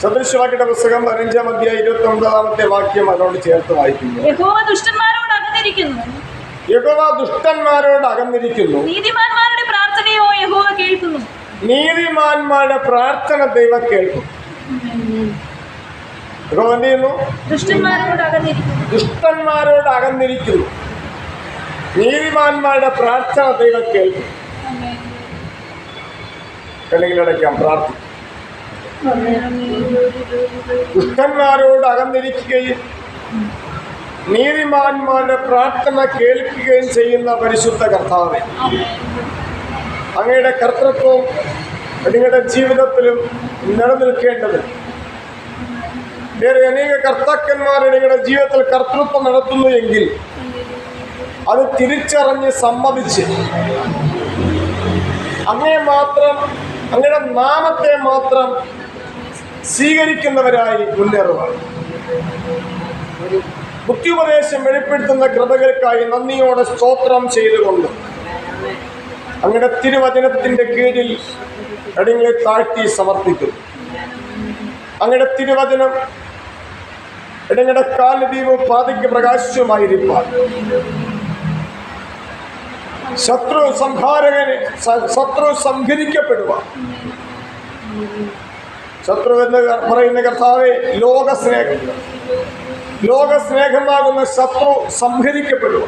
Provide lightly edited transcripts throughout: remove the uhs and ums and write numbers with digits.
സദൃശവാക്യയുടെ പുസ്തകം 15-ാം അധ്യായം 29-ാമത്തെ വാക്യം അതിനോട് ചേർത്ത് വായിക്കുന്നു. യഹോവ ദുഷ്ടന്മാരോട് അകന്നിരിക്കുന്നു, യഹോവ ദുഷ്ടന്മാരോട് അകന്നിരിക്കുന്നു. നീതിമാന്മാരുടെ പ്രാർത്ഥനയോ യഹോവ കേൾക്കുന്നു. നീതിമാന്മാരുടെ പ്രാർത്ഥന ദൈവം കേൾക്കും. യഹോവ എന്ത് ചെയ്യുന്നു? ദുഷ്ടന്മാരോട് അകന്നിരിക്കുന്നു. ദുഷ്ടന്മാരോട് അകന്നിരിക്കുന്നു. നീതിമാന്മാരുടെ പ്രാർത്ഥന ദൈവം കേൾക്കും. അല്ലെങ്കിൽ അടയ്ക്കാം പ്രാർത്ഥിക്കും. ദുഷ്ടന്മാരോട് അകന്നിരിക്കുകയും നീതിമാന്മാരുടെ പ്രാർത്ഥന കേൾക്കുകയും ചെയ്യുന്ന പരിശുദ്ധ കർത്താവേ, അങ്ങയുടെ കർത്തൃത്വം നിങ്ങളുടെ ജീവിതത്തിലും നിലനിൽക്കേണ്ടത്. വേറെ അനേക കർത്താക്കന്മാർ നിങ്ങളുടെ ജീവിതത്തിൽ കർത്തൃത്വം നടത്തുന്നു എങ്കിൽ അത് തിരിച്ചറിഞ്ഞ് സമ്മതിച്ച് അങ്ങയെ മാത്രം, അങ്ങയുടെ നാമത്തെ മാത്രം സ്വീകരിക്കുന്നവരായി മുന്നേറുക. ബുദ്ധിയുപദേശം വെളിപ്പെടുത്തുന്ന കൃപകൾക്കായി നന്ദിയോടെ സ്തോത്രം ചെയ്തുകൊണ്ട് അങ്ങയുടെ തിരുവചനത്തിൻ്റെ കീഴിൽ അടിങ്ങളെ താഴ്ത്തി സമർപ്പിക്കുന്നു. അങ്ങയുടെ തിരുവചനം ഇടങ്ങളുടെ കാലദീപവും പാതയ്ക്ക് പ്രകാശവുമായിരിക്കാൻ ശത്രു സംഹരിക്കപ്പെടുക. ശത്രു എന്ന് പറയുന്ന കർത്താവെ, ലോകസ്നേഹമാകുന്ന ശത്രു സംഹരിക്കപ്പെടുക.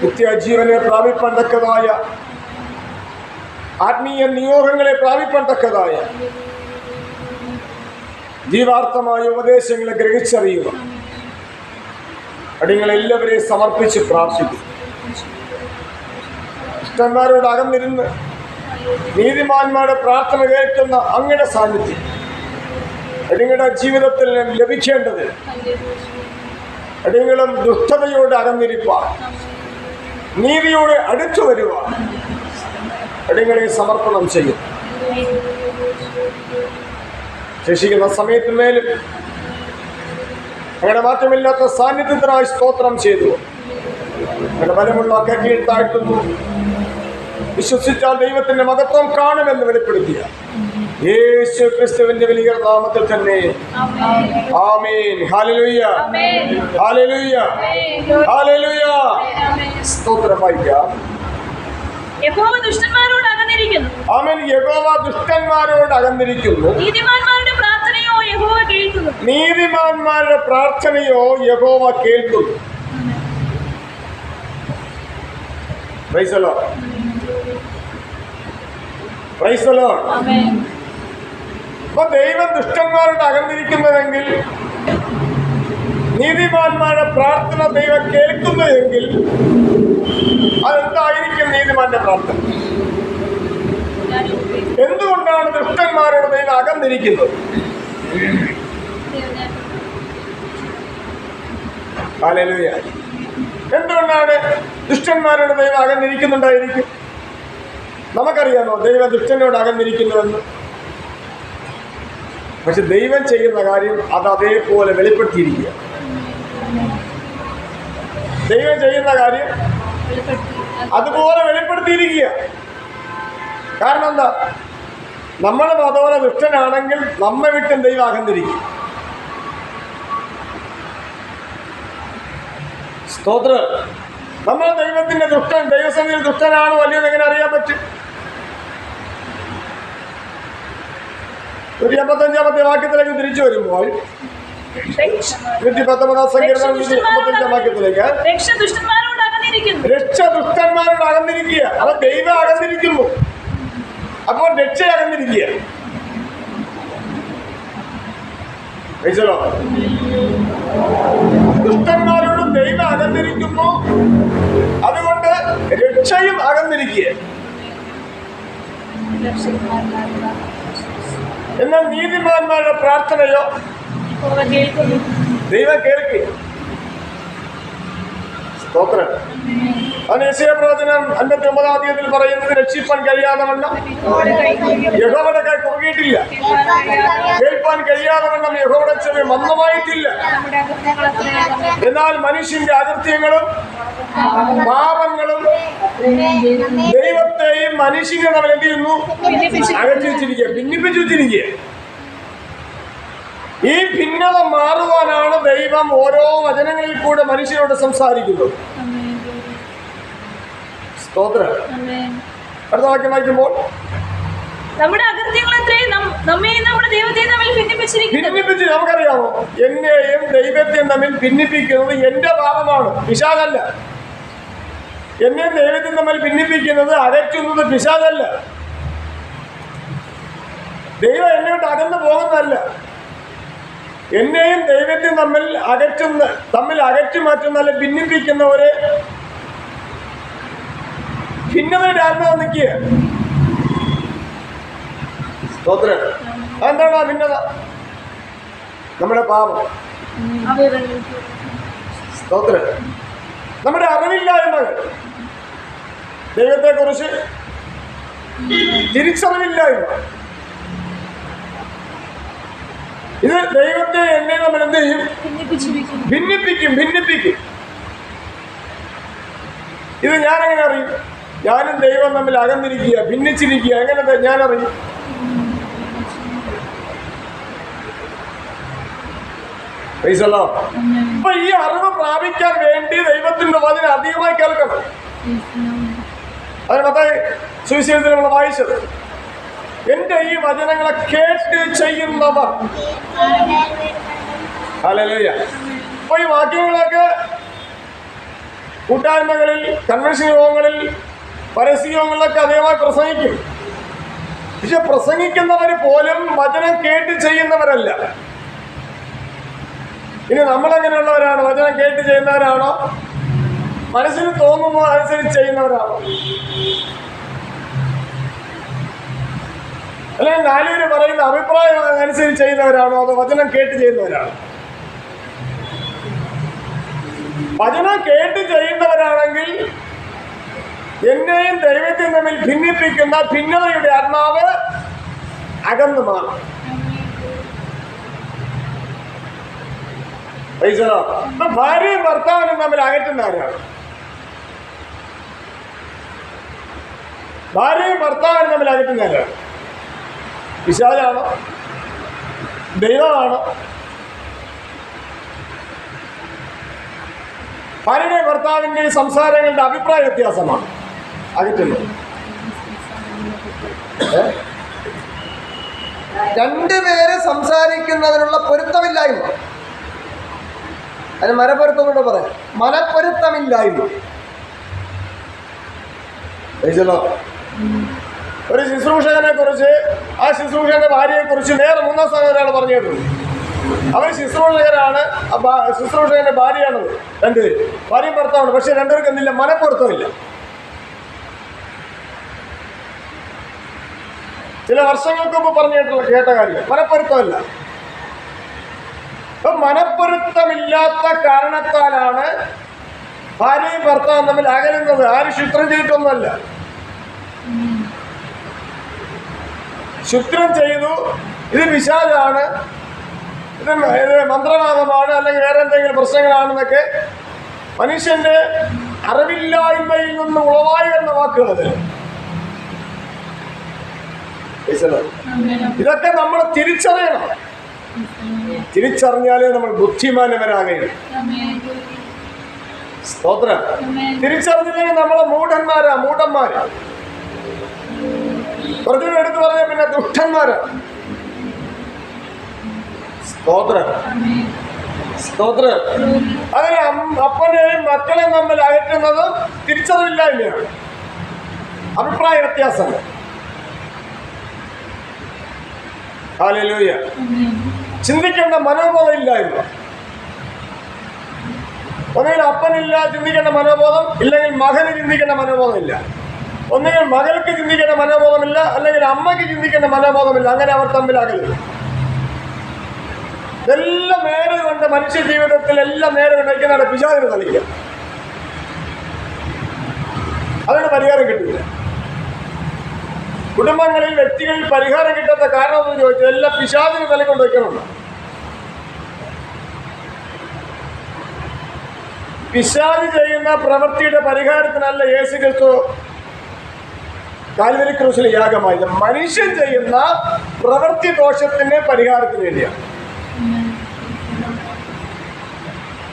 നിത്യജീവനെ പ്രാപിപ്പാൻ തക്കതായ, ആത്മീയ നിയോഗങ്ങളെ പ്രാപിപ്പാൻ തക്കതായ ജീവാർത്ഥമായ ഉപദേശങ്ങളെ ഗ്രഹിച്ചറിയുക. അടിങ്ങളെല്ലാവരെയും സമർപ്പിച്ച് പ്രാർത്ഥിക്കും. ദുഷ്ടന്മാരോട് അകന്നിരുന്ന് നീതിമാന്മാരുടെ പ്രാർത്ഥന കേൾക്കുന്ന അങ്ങയുടെ സാന്നിധ്യം അടിങ്ങളുടെ ജീവിതത്തിൽ ലഭിക്കേണ്ടത്. അടിങ്ങളും ദുഷ്ടതയോട് അകന്നിരിപ്പാൻ, നീതിയോട് അടുത്തു വരുവാൻ അടിങ്ങളെ സമർപ്പണം ചെയ്യും. ശേഷിക്കുന്ന സമയത്തിന്മേലും അങ്ങനെ മാറ്റമില്ലാത്ത സാന്നിധ്യത്തിനായി സ്തോത്രം ചെയ്തു. അങ്ങനെ ബലമുള്ള കീഴ് താഴ്ത്തുന്നു. വിശ്വസിച്ചാൽ ദൈവത്തിന്റെ മഹത്വം കാണുമെന്ന് വെളിപ്പെടുത്തിയ യേശു ക്രിസ്തുവിന്റെ വലിയ നാമത്തിൽ തന്നെ ആമേൻ. Hallelujah, hallelujah, hallelujah. സ്തോത്രം വായിക്കാം. യഹോവ ദുഷ്ടന്മാരോട് അകന്നിരിക്കുന്നു. ആമേൻ. യഹോവ ദുഷ്ടന്മാരോട് അകന്നിരിക്കുന്നു. നീതിമാന്മാരുടെ പ്രാർത്ഥനയോ യഹോവ കേൾക്കുന്നു. നീതിമാന്മാരുടെ പ്രാർത്ഥനയോ യഹോവ കേൾക്കുന്നു. Praise the lord, praise the lord. Amen. അപ്പൊ ദൈവം ദുഷ്ടന്മാരോട് അകന്നിരിക്കുന്നതെങ്കിൽ, നീതിമാന്മാരുടെ പ്രാർത്ഥന ദൈവം കേൾക്കുന്നു എങ്കിൽ അതെന്തായിരിക്കും നീതിമാന്റെ പ്രാർത്ഥന? എന്തുകൊണ്ടാണ് ദുഷ്ടന്മാരോട് ദൈവം അകന്നിരിക്കുന്നത്? ഹല്ലേലൂയ. എന്തുകൊണ്ടാണ് ദുഷ്ടന്മാരോട് ദൈവം അകന്നിരിക്കുന്നുണ്ടായിരിക്കും? നമുക്കറിയാമോ ദൈവം ദുഷ്ടനോട് അകന്നിരിക്കുന്നുവെന്ന്? പക്ഷെ ദൈവം ചെയ്യുന്ന കാര്യം അത് അതേപോലെ വെളിപ്പെടുത്തിയിരിക്കുക. ദൈവം ചെയ്യുന്ന കാര്യം അതുപോലെ വെളിപ്പെടുത്തിയിരിക്കുക. കാരണം എന്താ? നമ്മൾ അതുപോലെ ദുഷ്ടനാണെങ്കിൽ നമ്മെ വിട്ടും ദൈവം അകന്നിരിക്കും. സ്തോത്രം. നമ്മൾ ദൈവത്തിന്റെ ദൈവസന്നിധിയിൽ ദുഷ്ടനാണോ അല്ലയോ എങ്ങനെ അറിയാൻ പറ്റും? 155-ാമത്തെ വാക്യത്തിലേക്ക് തിരിച്ചു വരുമ്പോൾ 119-ാം സങ്കീർത്തനം 155-ാം വാക്യത്തിലേക്ക് രക്ഷ ദുഷ്ടന്മാരോട് അകന്നിരിക്കുക. അത് ദൈവം അകന്നിരിക്കുന്നു. അപ്പോൾ രക്ഷ അകന്നിരിക്കുക. ദുഷ്ടന്മാരോട് ദൈവം അകന്നിരിക്കുന്നു, അതുകൊണ്ട് രക്ഷയും അകന്നിരിക്കുക. എന്നാൽ നീതിമാന്മാരുടെ പ്രാർത്ഥനയോ ദൈവം കേൾക്കുക. സ്തോത്രം. അത് യെശയ്യാ പ്രവചനം 59-ാം അധ്യായത്തിൽ പറയുന്നത് രക്ഷിപ്പാൻ കഴിയാതെ വണ്ണം യഹോവയുടെ കൈ കുറുകിയിട്ടില്ല, കേൾപ്പാൻ കഴിയാതെ വണ്ണം യഹോവയുടെ ചെവി മന്ദമായിട്ടില്ല. എന്നാൽ മനുഷ്യന്റെ അകൃത്യങ്ങളും പാപങ്ങളും ദൈവത്തെയും മനുഷ്യനെ നമ്മൾ എന്ത് ചെയ്യുന്നു? അകറ്റി വെച്ചിരിക്കുക, ഭിന്നിപ്പിച്ചു വെച്ചിരിക്കുക. ഈ ഭിന്നത മാറുവാനാണ് ദൈവം ഓരോ വചനങ്ങളിൽ കൂടെ മനുഷ്യരോട് സംസാരിക്കുന്നത്. സ്തോത്രം. അടുത്ത വാക്യം വായിക്കുമ്പോൾ നമ്മുടെ അകൃത്യങ്ങളെത്രയും നമ്മെയും നമ്മുടെ ദൈവത്തെയും തമ്മിൽ ഭിന്നിപ്പിച്ച്, നമുക്കറിയാമോ, എന്നെയും ദൈവത്തെയും തമ്മിൽ ഭിന്നിപ്പിക്കുന്നത് എന്റെ പാപമാണ്, പിശാചല്ല. എന്നെയും ദൈവത്തെയും തമ്മിൽ ഭിന്നിപ്പിക്കുന്നത് അകറ്റുന്നത് പിശാചല്ല. ദൈവം എന്നോട്ട് അകന്നു പോകുന്നതല്ല. എന്നെയും ദൈവത്തെയും തമ്മിൽ അകറ്റി മാറ്റുന്ന, അല്ലെ ഭിന്നിപ്പിക്കുന്നവരെ ഭിന്നതയുടെ ആത്മാവ് നിൽക്കുക. സ്തോത്രം. അതെന്താണ് ആ ഭിന്നത? നമ്മുടെ പാപം. സ്തോത്രം. നമ്മുടെ അറിവില്ലായ്മകൾ, ദൈവത്തെക്കുറിച്ച് തിരിച്ചറിവില്ലായ്മ. ഇത് ദൈവത്തെ എന്നെ നമ്മൾ എന്ത് ചെയ്യും? ഭിന്നിപ്പിക്കും. ഇത് ഞാൻ എങ്ങനെ അറിയും? ഞാനും ദൈവം തമ്മിൽ അകന്നിരിക്കുക, ഭിന്നിച്ചിരിക്കുക. എങ്ങനെ ഞാൻ അറിയും? അപ്പൊ ഈ അറിവ് പ്രാപിക്കാൻ വേണ്ടി ദൈവത്തിന്റെ വചനം അധികമായി കേൾക്കണം. അതിന് മത്തായി സുവിശേഷത്തിൽ നമ്മൾ വായിച്ചത്, എന്റെ ഈ വചനങ്ങളെ കേട്ട് ചെയ്യുന്നവർ. ഹല്ലേലൂയ. അപ്പൊ ഈ വാക്യങ്ങളൊക്കെ കൂട്ടായ്മകളിൽ, കൺവെൻഷൻ യോഗങ്ങളിൽ, പരസ്യ യോഗങ്ങളിലൊക്കെ അധികമായി പ്രസംഗിക്കും. പക്ഷെ പ്രസംഗിക്കുന്നവർ പോലും വചനം കേട്ട് ചെയ്യുന്നവരല്ല. ഇനി നമ്മളെങ്ങനെയുള്ളവരാണ്? വചനം കേട്ട് ചെയ്യുന്നവരാണോ? മനസ്സിന് തോന്നുമ്പോൾ അനുസരിച്ച് ചെയ്യുന്നവരാണോ? അല്ലെങ്കിൽ നാലുപേര് പറയുന്ന അഭിപ്രായം അനുസരിച്ച് ചെയ്യുന്നവരാണോ? അതോ വചനം കേട്ട് ചെയ്യുന്നവരാണോ? വചനം കേട്ട് ചെയ്യുന്നവരാണെങ്കിൽ എന്നെയും ദൈവത്തെയും തമ്മിൽ ഭിന്നിപ്പിക്കുന്ന ഭിന്നതയുടെ ആത്മാവ് അകന്നു മാറും. ഭാര്യയും ഭർത്താവിനും തമ്മിൽ അകറ്റുന്നവരാണ്. ഭാര്യയും ഭർത്താവിനും തമ്മിൽ അകറ്റുന്നവരാണ്. പിശാചാണോ? ദൈവമാണോ? ഭാര്യയുടെയും ഭർത്താവിൻ്റെയും സംസാരങ്ങളുടെ അഭിപ്രായ വ്യത്യാസമാണ് അകറ്റുന്നത്. രണ്ടുപേര് സംസാരിക്കുന്നതിനുള്ള പൊരുത്തമില്ലായ്മ, അതിന് മനപ്പൊരുത്തം കൊണ്ട് പറയാം, മനപ്പൊരുത്തമില്ലായ്മ. ഒരു ശുശ്രൂഷകനെ കുറിച്ച്, ആ ശുശ്രൂഷകന്റെ ഭാര്യയെ കുറിച്ച് വേറെ മൂന്നാം സ്ഥാനം ഒരാൾ പറഞ്ഞു കേട്ടു. അവർ ശുശ്രൂഷകരാണ്, ശുശ്രൂഷകന്റെ ഭാര്യയാണത്. രണ്ടുപേര് ഭാര്യയും ഭർത്താവാണ്. പക്ഷെ രണ്ടുപേർക്ക് എന്തില്ല? മനപ്പൊരുത്തമില്ല. ചില വർഷങ്ങൾക്ക് മുമ്പ് പറഞ്ഞു കേട്ട കാര്യം, മനപ്പൊരുത്തമില്ല. അപ്പൊ മനപ്പൊരുത്തമില്ലാത്ത കാരണത്താലാണ് ഭാര്യയും ഭർത്താവും തമ്മിൽ അകലുന്നത്. ആരും ശുത്രം ചെയ്തിട്ടൊന്നുമല്ല. ശുത്രം ചെയ്തു, ഇത് പിശാചാണ്, ഇത് മന്ത്രവാദമാണ്, അല്ലെങ്കിൽ വേറെ എന്തെങ്കിലും പ്രശ്നങ്ങളാണെന്നൊക്കെ മനുഷ്യന്റെ അറിവില്ലായ്മയിൽ നിന്ന് ഉളവായി വരുന്ന വാക്കുകളത്. ഇതൊക്കെ നമ്മൾ തിരിച്ചറിയണം. തിരിച്ചറിഞ്ഞാലേ നമ്മൾ ബുദ്ധിമാനവരാകണം. സ്തോത്രം. തിരിച്ചറിഞ്ഞില്ലെങ്കിൽ നമ്മളെ മൂഢന്മാര്. കുറച്ചുകൂടെ എടുത്ത് പറഞ്ഞ പിന്നെ ദുഷ്ടന്മാരാ. സ്തോത്രം. അങ്ങനെ അപ്പനെയും മക്കളെയും തമ്മിൽ അകറ്റുന്നത് തിരിച്ചറിവില്ലായ്മയാണ്, അഭിപ്രായ വ്യത്യാസം. ഹല്ലേലൂയ. ചിന്തിക്കേണ്ട മനോബോധം ഇല്ലായ്മ. ഒന്നുകിൽ അപ്പനില്ല ചിന്തിക്കേണ്ട മനോബോധം, ഇല്ലെങ്കിൽ മകന് ചിന്തിക്കേണ്ട മനോബോധം ഇല്ല. ഒന്നുകിൽ മകൾക്ക് ചിന്തിക്കേണ്ട മനോബോധമില്ല, അല്ലെങ്കിൽ അമ്മയ്ക്ക് ചിന്തിക്കേണ്ട മനോബോധമില്ല. അങ്ങനെ അവർ തമ്മിൽ അകലും. ഇതെല്ലാം നേരെ കൊണ്ട് മനുഷ്യ ജീവിതത്തിൽ എല്ലാം നേരെ വയ്ക്കുന്നതാണ് പിശാചിന് കളിക്കുക. അതിന് പരിഹാരം കിട്ടില്ല. കുടുംബങ്ങളിൽ വ്യക്തികളിൽ പരിഹാരം കിട്ടാത്ത കാരണം എന്ന് ചോദിച്ചാൽ എല്ലാം പിശാചിന് തലകൊണ്ട് വയ്ക്കണമല്ലോ. പിശാച് ചെയ്യുന്ന പ്രവൃത്തിയുടെ പരിഹാരത്തിനല്ല യേശു ക്രിസ്തു കാൽവരി ക്രൂശിൽ യാഗമായത്. മനുഷ്യൻ ചെയ്യുന്ന പ്രവൃത്തി ദോഷത്തിന് പരിഹാരത്തിന് വേണ്ടിയാണ്.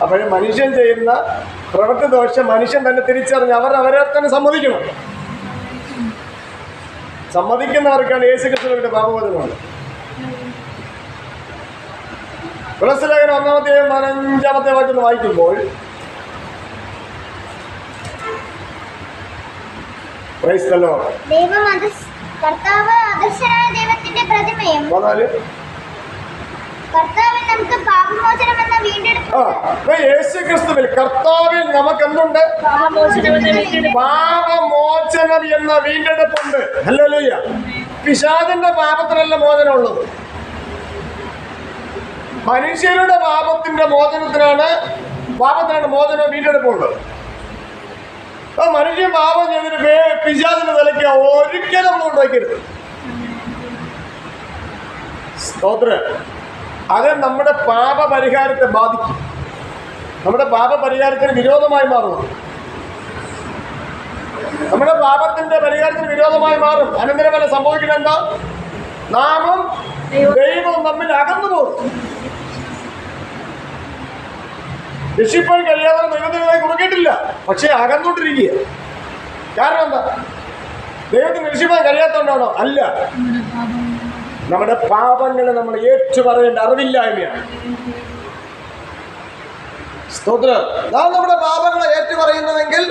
അപ്പോഴും മനുഷ്യൻ ചെയ്യുന്ന പ്രവൃത്തി ദോഷം മനുഷ്യൻ തന്നെ തിരിച്ചറിഞ്ഞ് അവരെ തന്നെ സമ്മതിക്കണം. സമ്മതിക്കുന്നവർക്കാണ് യേശു ക്രിസ്തുവിന്റെ പാപബോധമാണ്. തുളസിലേഖനം 1-15 വാക്യം വായിക്കുമ്പോൾ കർത്താവ് അദൃശ്യനായ ദൈവത്തിന്റെ പ്രതിമയും കർത്താവിൽ നമുക്ക് പാപമോചനം എന്ന വീണ്ടെടുപ്പ്. യേശു ക്രിസ്തുവിൽ കർത്താവിൽ നമുക്ക് എന്തുണ്ട്? പാപമോചനം എന്ന വീണ്ടെടുപ്പുണ്ട്. ഹല്ലേലൂയ. പിശാചിന്റെ പാപത്തിനല്ല മോചനമുള്ളത്, മനുഷ്യരുടെ പാപത്തിന്റെ മോചനത്തിനാണ് മോചനം വീണ്ടെടുപ്പുള്ളത്. അപ്പൊ മനുഷ്യൻ പാപം ചെയ്തിട്ട് പിശാചിന്റെ നിലയ്ക്ക് ഒരിക്കലും നമ്മൾ കൊണ്ടുവയ്ക്കരുത്. സ്തോത്രം. അത് നമ്മുടെ പാപപരിഹാരത്തെ ബാധിക്കും, നമ്മുടെ പാപപരിഹാരത്തിന് വിരോധമായി മാറും. നമ്മുടെ പാപത്തിന്റെ പരിഹാരത്തിന് വിരോധമായി മാറും. അനന്തരഫലം സംഭവിക്കുന്നത് എന്താ? നാമും ദൈവവും തമ്മിൽ അകന്നു പോകും. രക്ഷിപ്പാൻ കഴിയാതെ ദൈവത്തിനായി കുറുക്കിയിട്ടില്ല, പക്ഷേ അകന്നോണ്ടിരിക്കുക. കാരണം എന്താ? ദൈവത്തിന് രക്ഷിപ്പാൻ കഴിയാത്തതുകൊണ്ടാണോ? അല്ല, നമ്മുടെ പാപങ്ങളെ നമ്മൾ ഏറ്റുപറയേണ്ട അറിവില്ലായ്മയാണ്. സ്തോത്രം. നാം നമ്മുടെ പാപങ്ങളെ ഏറ്റുപറയുന്നതെങ്കിൽ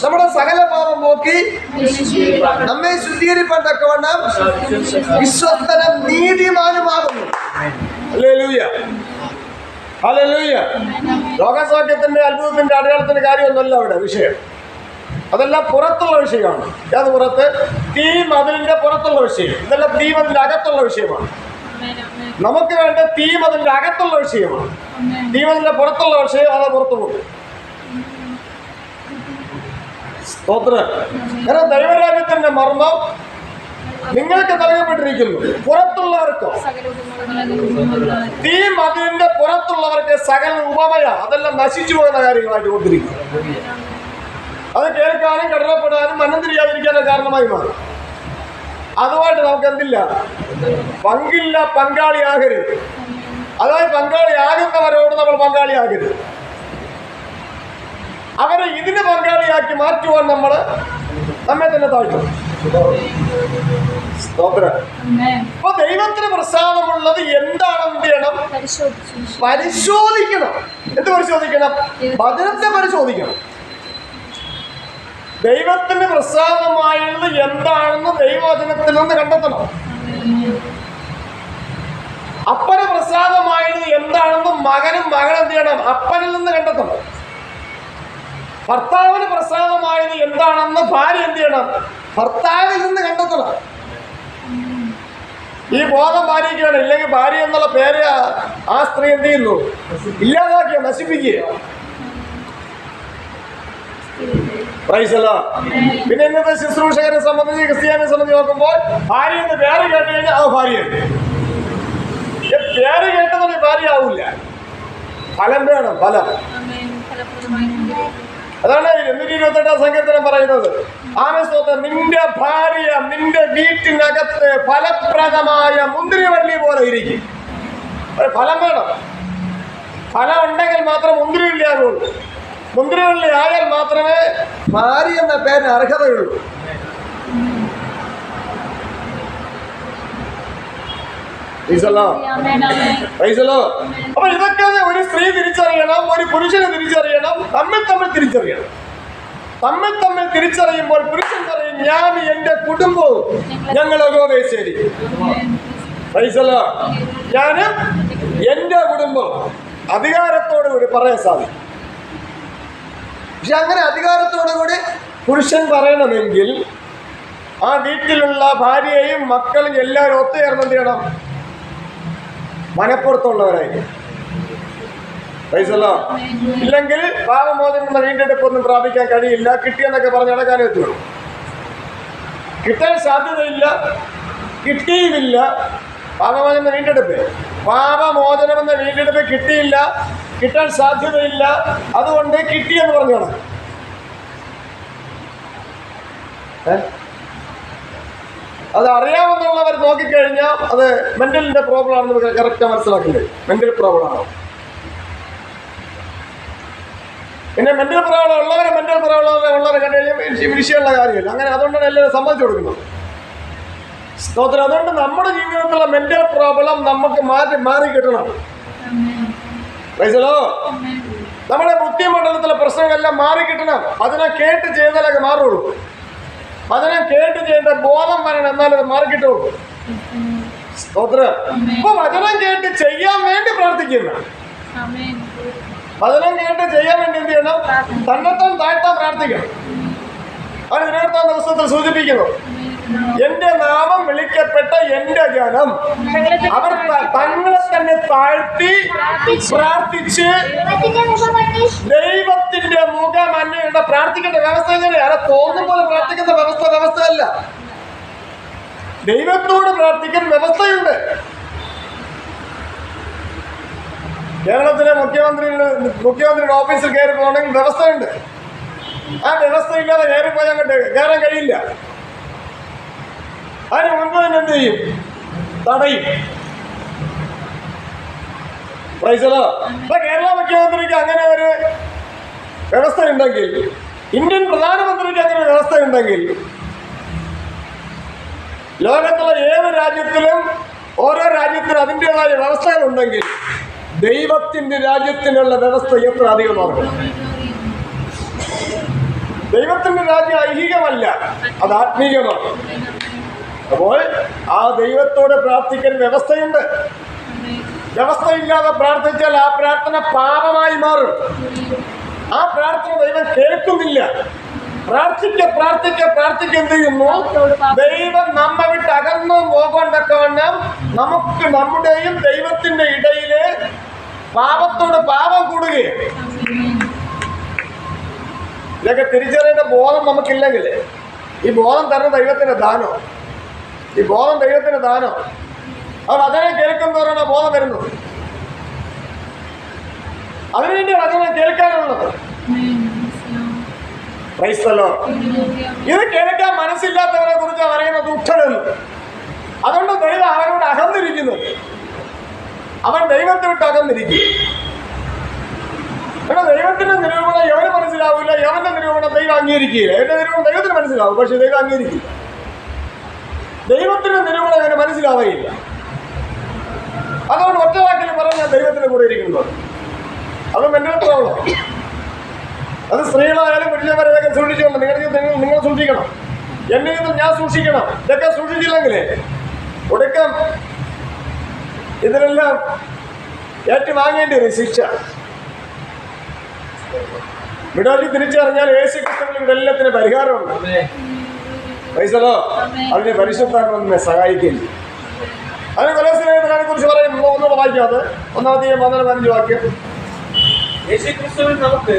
നമ്മുടെ സകല പാപം നോക്കി നമ്മെ ശുദ്ധീകരിപ്പാൻ തക്കവണ്ണം വിശ്വസ്തനും നീതിമാനുമാകുന്നു. Hallelujah, hallelujah. രോഗസൗഖ്യത്തിന്റെ അത്ഭുതത്തിന്റെ അടയാളത്തിന്റെ കാര്യമൊന്നുമല്ല അവിടെ വിഷയം. അതെല്ലാം പുറത്തുള്ള വിഷയമാണ്. അത് പുറത്ത് തീ മതിലിന്റെ പുറത്തുള്ള വിഷയം. ഇതെല്ലാം തീ മതിലിന്റെ അകത്തുള്ള വിഷയമാണ്. നമുക്ക് വേണ്ട തീ മതിലിന്റെ അകത്തുള്ള വിഷയമാണ്. തീ മതിലിന്റെ പുറത്തുള്ള വിഷയം അത് പുറത്തു പോകും. സ്തോത്രം. കാരണം ദൈവരാജ്യത്തിന്റെ മർമ്മം നിങ്ങൾക്ക് നൽകപ്പെട്ടിരിക്കുന്നു, പുറത്തുള്ളവർക്കോ. തീ മതിലിന്റെ പുറത്തുള്ളവർക്ക് സകല ഉപമയ, അതെല്ലാം നശിച്ചു പോകുന്ന കാര്യങ്ങളായിട്ട് കൊടുത്തിരിക്കുന്നു. അത് കേൾക്കാനും കടലപ്പെടാനും മനം തിരിയാതിരിക്കാനും കാരണമായി മാറും. അതുമായിട്ട് നമുക്ക് എന്തില്ല? പങ്കില്ല, പങ്കാളിയാകരുത്. അതായത് പങ്കാളിയാകുന്നവരോട് നമ്മൾ പങ്കാളിയാകരുത്. അവരെ ഇതിന് പങ്കാളിയാക്കി മാറ്റുവാൻ നമ്മെ തന്നെ താഴ്ത്തും. അപ്പൊ ദൈവത്തിന് പ്രസാദമുള്ളത് എന്താണെന്ന് ചെയ്യണം? പരിശോധിക്കണം. എന്ത് പരിശോധിക്കണം? വചനത്തെ പരിശോധിക്കണം. ദൈവത്തിന് പ്രസാദമായത് എന്താണെന്ന് ദൈവവചനത്തിൽ നിന്ന് കണ്ടെത്തണം. അപ്പന് പ്രസാദമായത് എന്താണെന്ന് മകനും എന്ത് ചെയ്യണം? അപ്പനിൽ നിന്ന് കണ്ടെത്തണം. ഭർത്താവിന് പ്രസാദമായത് എന്താണെന്ന് ഭാര്യ എന്ത് ചെയ്യണം? ഭർത്താവിൽ നിന്ന് കണ്ടെത്തണം. ഈ ബോധം ഭാര്യയ്ക്കാണ്. ഇല്ലെങ്കിൽ ഭാര്യ എന്നുള്ള പേര് ആ സ്ത്രീ എന്ത് ചെയ്യുന്നു? ഇല്ലാതാക്കിയ, നശിപ്പിക്കുക. പിന്നെ ഇന്നത്തെ ശുശ്രൂഷകരെ സംബന്ധിച്ച്, ക്രിസ്ത്യാനിയെ സംബന്ധിച്ച് നോക്കുമ്പോൾ ഭാര്യ എന്ന് പേര് കേട്ട് കഴിഞ്ഞാൽ അത് ഭാര്യയുണ്ട്. പേര് കേട്ടതൊന്നും ഭാര്യ ആവില്ല. ഫലം വേണം, ഫലം. അതാണ് 228 സങ്കീർത്തനം പറയുന്നത്. ആമസ്തോത്രം. നിന്റെ ഭാര്യ നിന്റെ വീട്ടിനകത്ത് ഫലപ്രദമായ മുന്തിരിവള്ളി പോലെ ഇരിക്കും. ഫലം വേണം. ഫലം ഉണ്ടെങ്കിൽ മാത്രം മുന്തിരിവള്ളി ആകുള്ളൂ. മുന്തിരിവള്ളി ആയാൽ മാത്രമേ ഭാര്യ എന്ന പേരിന് അർഹതയുള്ളൂ. അപ്പൊ ഇതൊക്കെ ഒരു സ്ത്രീ തിരിച്ചറിയണം, ഒരു പുരുഷനെ തിരിച്ചറിയണം, തമ്മിൽ തിരിച്ചറിയണം. തമ്മിൽ തിരിച്ചറിയുമ്പോൾ പുരുഷൻ പറയും, ഞാൻ എന്റെ കുടുംബവും ഞങ്ങളൊക്കെ ശരി. ഞാനും എന്റെ കുടുംബം അധികാരത്തോടു കൂടി പറയാൻ സാധിക്കും. പക്ഷെ അങ്ങനെ അധികാരത്തോടു കൂടി പുരുഷൻ പറയണമെങ്കിൽ ആ വീട്ടിലുള്ള ഭാര്യയെയും മക്കളും എല്ലാവരും ഒത്തുചേർന്ന് എന്ത് ചെയ്യണം? മനപ്പുറത്തുള്ളവരായിരിക്കും. പൈസല്ലോ ഇല്ലെങ്കിൽ പാപമോചനം എന്ന വീണ്ടെടുപ്പൊന്നും പ്രാപിക്കാൻ കഴിയില്ല. കിട്ടിയെന്നൊക്കെ പറഞ്ഞ് നടക്കാനേ എത്തുള്ളൂ. കിട്ടാൻ സാധ്യതയില്ല, കിട്ടിയുമില്ല. പാപമോചനം എന്ന വീണ്ടെടുപ്പ്, പാപമോചനം എന്ന വീണ്ടെടുപ്പ് കിട്ടിയില്ല, കിട്ടാൻ സാധ്യതയില്ല. അതുകൊണ്ട് കിട്ടിയെന്ന് പറഞ്ഞു നടക്കും. അത് അറിയാമെന്നുള്ളവർ നോക്കിക്കഴിഞ്ഞാൽ അത് മെന്റലിന്റെ പ്രോബ്ലം ആണെന്ന് കറക്റ്റ് മനസ്സിലാക്കുന്നത്. മെന്റൽ പ്രോബ്ലം ആണോ? പിന്നെ മെന്റൽ പ്രോബ്ലം ഉള്ളവരെ ഉള്ളവരെ കണ്ടു കഴിഞ്ഞാൽ വിഷയമുള്ള കാര്യമില്ല. അങ്ങനെ അതുകൊണ്ടാണ് എല്ലാവരും സമ്മതിച്ചു കൊടുക്കുന്നത്. സ്തോത്രം. അതുകൊണ്ട് നമ്മുടെ ജീവിതത്തിലുള്ള മെന്റൽ പ്രോബ്ലം നമുക്ക് മാറി കിട്ടണം. മനസ്സിലോ? നമ്മുടെ ബുദ്ധിമണ്ഡലത്തിലെ പ്രശ്നങ്ങളെല്ലാം മാറി കിട്ടണം. അതിനെ കേട്ട് ചെയ്താലൊക്കെ മാറുള്ളൂ. അതിനെ കേട്ട് ചെയ്യേണ്ട ബോധം വരണം, എന്നാലും അത് മാറി കിട്ടുള്ളൂ. സ്തോത്രം. ഇപ്പൊ വചനം കേട്ട് ചെയ്യാൻ വേണ്ടി പ്രാർത്ഥിക്കുന്നു. വചനം കേട്ട് ചെയ്യാൻ വേണ്ടി എന്ത് ചെയ്യണം? തന്നെത്താൻ താഴ്ത്താൻ പ്രാർത്ഥിക്കണം. അത് 28-ാം ദിവസത്തിൽ സൂചിപ്പിക്കുന്നു. എന്റെ നാമം വിളിക്കപ്പെട്ട എന്റെ ജനം അവർ തങ്ങളെ തന്നെ താഴ്ത്തി പ്രാർത്ഥിച്ച് ദൈവത്തിന്റെ മുഖം അന്വേഷിക്കുന്ന പ്രാർത്ഥിക്കേണ്ട വ്യവസ്ഥ എങ്ങനെയാണ്? തോന്നും പോലെ പ്രാർത്ഥിക്കുന്ന വ്യവസ്ഥയല്ല. ദൈവത്തോട് പ്രാർത്ഥിക്കാൻ വ്യവസ്ഥയുണ്ട്. കേരളത്തിലെ മുഖ്യമന്ത്രിയുടെ ഓഫീസിൽ കയറി പോകണമെങ്കിൽ വ്യവസ്ഥയുണ്ട്. ആ വ്യവസ്ഥയില്ലാതെ കയറിപ്പോയി അങ്ങോട്ട് കയറാൻ കഴിയില്ല. അതിന് മുൻപ് തന്നെ എന്ത് ചെയ്യും? തടയും. ഇപ്പൊ കേരള മുഖ്യമന്ത്രിക്ക് അങ്ങനെ ഒരു വ്യവസ്ഥയുണ്ടെങ്കിൽ, ഇന്ത്യൻ പ്രധാനമന്ത്രിക്ക് അങ്ങനെ ഒരു വ്യവസ്ഥയുണ്ടെങ്കിൽ, ലോകത്തുള്ള ഏത് രാജ്യത്തിലും ഓരോ രാജ്യത്തിനും അതിൻ്റെതായ വ്യവസ്ഥകളുണ്ടെങ്കിൽ ദൈവത്തിന്റെ രാജ്യത്തിനുള്ള വ്യവസ്ഥ എത്ര അധികമാകും? ദൈവത്തിന്റെ രാജ്യം ഐഹികമല്ല, അത് ആത്മീകമാണ്. അപ്പോൾ ആ ദൈവത്തോട് പ്രാർത്ഥിക്കാൻ വ്യവസ്ഥയുണ്ട്. വ്യവസ്ഥയില്ലാതെ പ്രാർത്ഥിച്ചാൽ ആ പ്രാർത്ഥന പാപമായി മാറും. ആ പ്രാർത്ഥന ദൈവം കേൾക്കുന്നില്ല. പ്രാർത്ഥിക്ക എന്ത് ചെയ്യുന്നു? ദൈവം നമ്മെ വിട്ട് അകന്നു പോകേണ്ടക്കവണ്ണം നമുക്ക് നമ്മുടെയും ദൈവത്തിന്റെ ഇടയിലെ പാപത്തോട് പാപം കൂടുകയാണ്. ഇതൊക്കെ തിരിച്ചറിയേണ്ട ബോധം നമുക്കില്ലെങ്കിൽ, ഈ ബോധം തരുന്ന ദൈവത്തിന്റെ ദാനം, ഈ ബോധം ദൈവത്തിന്റെ ദാനം. അത് വചനം കേൾക്കുന്നവരാണ് ബോധം വരുന്നത്. അതിനുവേണ്ടി വചനം കേൾക്കാനുള്ളത്. ഇത് കേൾക്കാൻ മനസ്സില്ലാത്തവരെ കുറിച്ച് പറയുന്ന ദുഃഖമെന്ന്. അതുകൊണ്ട് ദൈവം അവരോട് അകന്നിരിക്കുന്നു. അവൻ ദൈവത്തെ വിട്ട് അകന്നിരിക്കും. കാരണം ദൈവത്തിന്റെ നിരൂപണം എവന് മനസ്സിലാവില്ല, എവന്റെ നിരൂപണം ദൈവം അംഗീകരിക്കുകയില്ല. എന്റെ നിരൂപണം ദൈവത്തിന് മനസ്സിലാവും, പക്ഷെ ദൈവം അംഗീകരിക്കില്ല. ദൈവത്തിന്റെ നിരൂപണം അങ്ങനെ മനസ്സിലാവുകയില്ല. അതുകൊണ്ട് ഒറ്റ വാക്കിൽ പറഞ്ഞാൽ ഞാൻ ദൈവത്തിന്റെ കൂടെ ഇരിക്കുന്നത്. അത് മെന്റൽ പ്രോബ്ലം. അത് സ്ത്രീകളായാലും പുരുഷന്മാരൊക്കെ സൂക്ഷിച്ചുകൊണ്ട് നിങ്ങൾ സൂക്ഷിക്കണം. എന്നെ ഇതിൽ ഞാൻ സൂക്ഷിക്കണം. ഇതൊക്കെ സൂക്ഷിച്ചില്ലെങ്കിലേ ഒടുക്കം ഇതിനെല്ലാം ഏറ്റുവാങ്ങേണ്ടി വരും ശിക്ഷ. വിടോലി തിരിച്ചറിഞ്ഞാൽ യേശു ക്രിസ്തുവിൽ ഇവിടെ എല്ലാത്തിനും പരിഹാരമുണ്ട്. പൈസലോ അതിനെ പരിശുദ്ധാത്മ നമ്മെ സഹായിക്കില്ല. അതിന് കൊലോസ്യനെ കുറിച്ച് പറയും. ഒന്നുകൂടെ വായിക്കാതെ 1-15 വാക്യം. യേശു ക്രിസ്തുവിൽ നമുക്ക്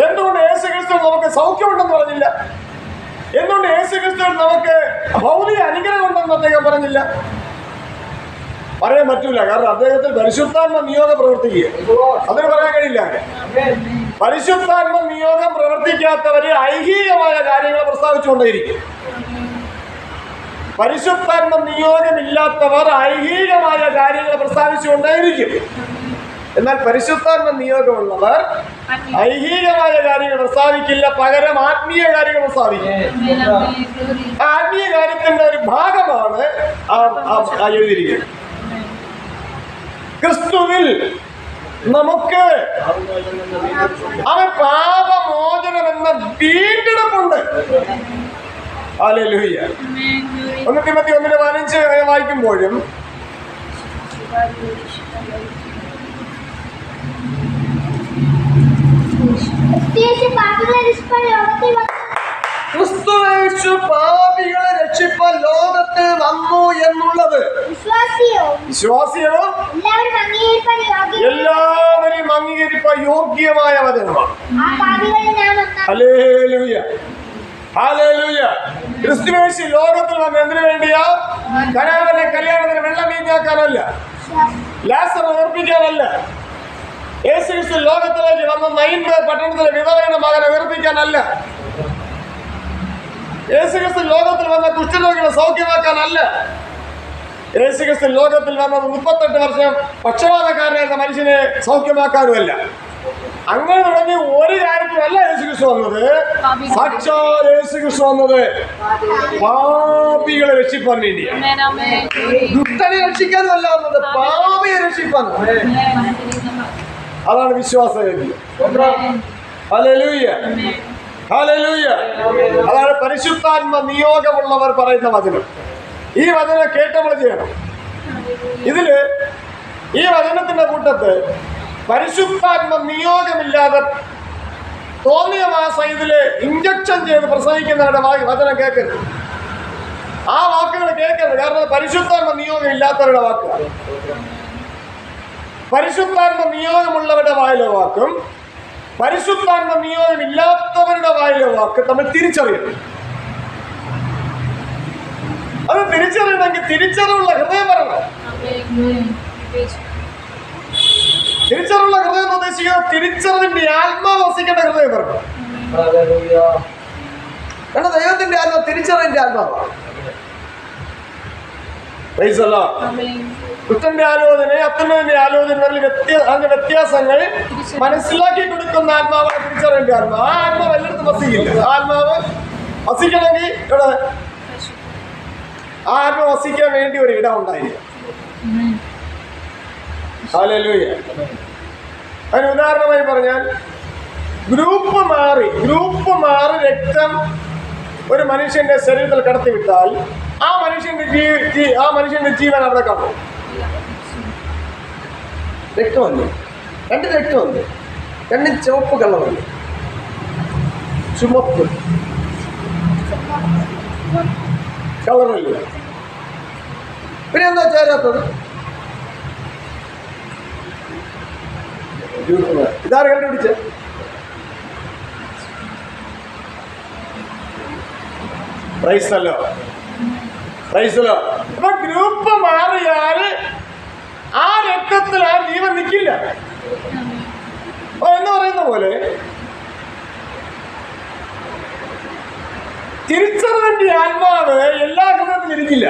എന്തുകൊണ്ട് യേശു ക്രിസ്തുവിൽ നമുക്ക് സൗഖ്യമുണ്ടെന്ന് പറഞ്ഞില്ല? എന്തുകൊണ്ട് യേശു ക്രിസ്തുവിൽ നമുക്ക് ഭൗതിക അനുഗ്രഹം ഉണ്ടെന്ന് അദ്ദേഹം പറഞ്ഞില്ല? പറയാൻ പറ്റൂല. കാരണം അദ്ദേഹത്തിൽ പരിശുദ്ധാത്മ നിയോഗം പ്രവർത്തിക്കുക. അതിന് പറയാൻ കഴിയില്ല. പരിശുദ്ധാത്മ നിയോഗം പ്രവർത്തിക്കാത്തവര് ഐഹികമായ കാര്യങ്ങൾ പ്രസ്താവിച്ചുകൊണ്ടേയിരിക്കും. പരിശുദ്ധാത്മ നിയോഗമില്ലാത്തവർ ഐഹികമായ കാര്യങ്ങൾ പ്രസ്താവിച്ചുകൊണ്ടേയിരിക്കും. എന്നാൽ പരിശുദ്ധാത്മ നിയോഗമുള്ളവർ ഐഹികമായ കാര്യങ്ങൾ പ്രസ്താവിക്കില്ല, പകരം ആത്മീയ കാര്യങ്ങൾ പ്രസ്താവിക്കും. ആത്മീയ കാര്യത്തിന്റെ ഒരു ഭാഗമാണ് എഴുതിയിരിക്കുന്നത്. ക്രിസ്തുവിൽ നമുക്ക് അവൻ പാപമോചനമെന്ന വീണ്ടെടുപ്പുണ്ട്. ഹല്ലേലൂയ. 1 തിമോത്തി 1:15 വായിക്കുമ്പോഴും ക്രിസ്തുയേശു പാപികളെ രക്ഷിപ്പാൻ ലോകത്തിൽ വന്നു എന്നുള്ളത് വിശ്വാസിയവും എല്ലാവരും അംഗീകരിപ്പാൻ യോഗ്യമായ വചനമാണ്. Hallelujah, hallelujah. ക്രിസ്തുയേശു ലോകത്തിൽ വന്ന് എന്തിനു വേണ്ടിയാ? കനാവിലെ കല്യാണത്തിന് വെള്ളം വീഞ്ഞാക്കാനല്ല, ലാസർ ഉയർപ്പിക്കാനല്ല. യേശു ക്രിസ്തു ലോകത്തിലേക്ക് വന്ന നൈൻബ് പട്ടണത്തിലെ വിധവയുടെ മകനെ ഉയർപ്പിക്കാനല്ല. യേശു ക്രിസ്തു ലോകത്തിൽ വന്ന കുഷ്ഠരോഗികളെ സൗഖ്യമാക്കാനല്ല. യേശു ക്രിസ്തു ലോകത്തിൽ വന്നത് 38 വർഷം പക്ഷപാതക്കാരനായിരുന്ന മനുഷ്യനെ സൗഖ്യമാക്കാനുമല്ല. അങ്ങനെ തുടങ്ങി ഒരു കാര്യത്തിലല്ല യേശു ക്രിസ്തു വന്നത്. സാക്ഷാൽ യേശു ക്രിസ്തു വന്നത് പാപികളെ രക്ഷിപ്പാൻ വേണ്ടിയാണ്. ദുഷ്ടനെ രക്ഷിക്കാനുമല്ല വന്നത്, പാപിയെ രക്ഷിപ്പാൻ. അതാണ് വിശ്വാസയോഗ്യം. Hallelujah, hallelujah. അതാണ് പരിശുദ്ധാത്മ നിയോഗമുള്ളവർ പറയുന്ന വചനം. ഈ വചനം കേട്ട് നമ്മൾ ചെയ്യണം. ഈ വചനത്തിന്റെ കൂട്ടത്ത് പരിശുദ്ധാത്മ നിയോഗമില്ലാതെ തോന്നിയ മാസം ഇതില് ഇഞ്ചക്ഷൻ ചെയ്ത് പ്രസംഗിക്കുന്നവരുടെ വചനം കേൾക്കരുത്. ആ വാക്കുകൾ കേൾക്കരുത്. കാരണം പരിശുദ്ധാത്മ നിയോഗം ഇല്ലാത്തവരുടെ വാക്കുകൾ. പരിശുദ്ധാത്മ നിയോഗമുള്ളവരുടെ വായിലെ വാക്കും പരിശുദ്ധാത്മ നിയോഗം ഇല്ലാത്തവരുടെ വായിലെ വാക്ക് തമ്മിൽ തിരിച്ചറിയണം. അത് തിരിച്ചറിയണമെങ്കിൽ തിരിച്ചറിവുള്ള ഹൃദയം വരണം. തിരിച്ചറിവുള്ള ഹൃദയം എന്ന് ഉദ്ദേശിക്കുന്നത് തിരിച്ചറിവിന്റെ ആത്മാവ് വസിക്കേണ്ട ഹൃദയം വരണം. കാരണം ദൈവത്തിന്റെ ആത്മാവ് തിരിച്ചറിവിന്റെ ആത്മാവാണ്. കൃഷ്ണന്റെ ആലോചന അത്യുന്നതിന്റെ ആലോചന അതിന്റെ വ്യത്യാസങ്ങൾ മനസ്സിലാക്കി കൊടുക്കുന്ന ആത്മാവാണ് തിരിച്ചറിവിന്റെ ആത്മാവ്. ആ ആത്മാവ് എല്ലായിടത്തും വസിക്കില്ല. ആ ആത്മാവ് വസിക്കണമെങ്കിൽ ഇവിടെ ആ ആത്മാവ് വസിക്കാൻ വേണ്ടി ഒരു ഇടം ഉണ്ടായിരിക്കും. ഹല്ലേലൂയ. അതിന് ഉദാഹരണമായി പറഞ്ഞാൽ ഗ്രൂപ്പ് മാറി രക്തം ഒരു മനുഷ്യന്റെ ശരീരത്തിൽ കടത്തിവിട്ടാൽ ആ മനുഷ്യന്റെ ജീവൻ അവിടെ കാണും. രക്തമല്ലേ, 2 രക്തമല്ലേ, 2 ചുവപ്പ് കളറല്ലേ, ചുമപ്പ് കളറല്ലേ, പിന്നെ എന്താ ചേരാത്തത്? ഇതാര് കണ്ടുപിടിച്ച? പ്രൈസല്ലോ. അപ്പൊ ഗ്രൂപ്പ് മാറിയാൽ ആ രക്തത്തിൽ ആ ജീവൻ നിൽക്കില്ല. എന്ന് പറയുന്ന പോലെ തിരിച്ചറിവിന്റെ ആത്മാവ് എല്ലാ ഹൃദയത്തിലും ഇരിക്കില്ല.